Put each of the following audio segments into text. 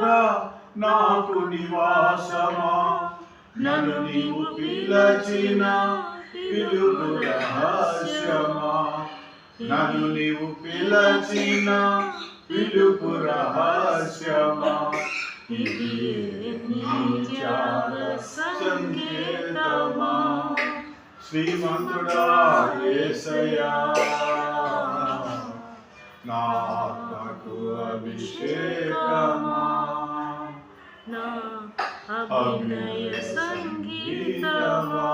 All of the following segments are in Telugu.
శ్రీమంతుడా నాకు నివాసమా, నన్ను నీవు పిలచిన పిలుపు రహస్యమా, నన్ను నీవు పిలచిన పిలుపు రహస్యమా, ఇది నీ త్యాగ సంకేతమా. శ్రీమంతుడా యేసయ్యా నా ఆత్మకు అభిషేకమా, నా అభినయ సంగీతమా,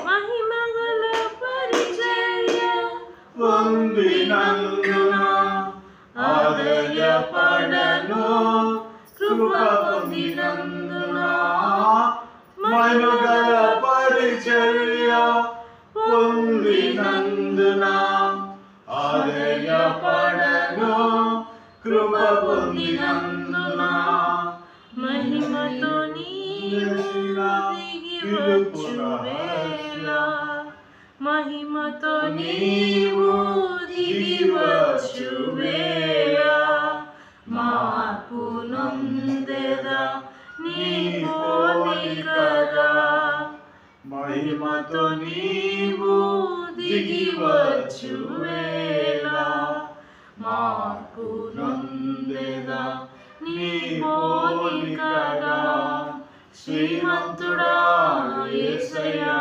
మహిమగల పరిచర్య పొందినందున ఆదర్యపడను, కృప పొందినందున మహిమగల పరిచర్య పొందినందున ఆదర్యపడను, కృప పొందినందున మహిమతో నీవు దిగి వచ్చు వేళ, మహిమతో నీవు దిగి వచ్చు వేళ, మార్పు నొందెదా నీ పోలికగా, మహిమతో నీవు దిగి వచ్చు వేళ, మార్పు నొందెదా నీ పోలికగా. శ్రీమంతుడా యేసయ్యా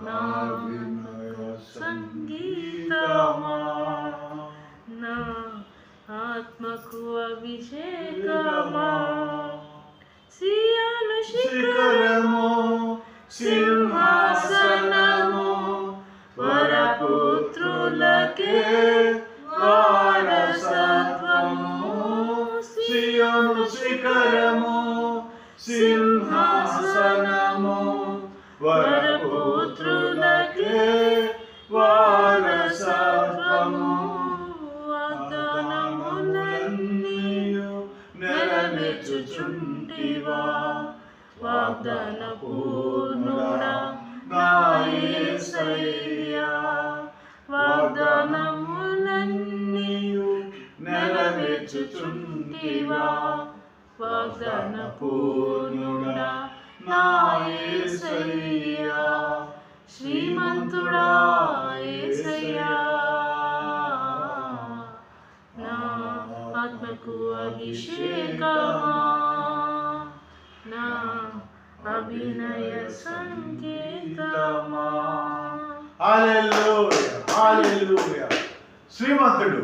నా వినయ సంగీతమా, నా ఆత్మకు అభిషేకమా, సియోను శిఖరము సింహాసనము వరపుత్రులకే వారసత్వము, సియోను శిఖరము సింహాసనము వరపుత్రులకే వారసత్వము, వాగ్దానములన్నీయు నెరవేర్చుచుంటివా, వాగ్దాన పూర్ణుడా నా యేసయ్యా, వాగ్దానములన్నీయు నెరవేర్చుచుంటివా, వాగ్దాన పూర్ణుడా నా యేసయ్యా. శ్రీమంతుడా యేసయ్యా నా ఆత్మకు అభిషేకమా, నా అభినయ సంకేతమా. హల్లెలూయా హల్లెలూయా. శ్రీమంతుడు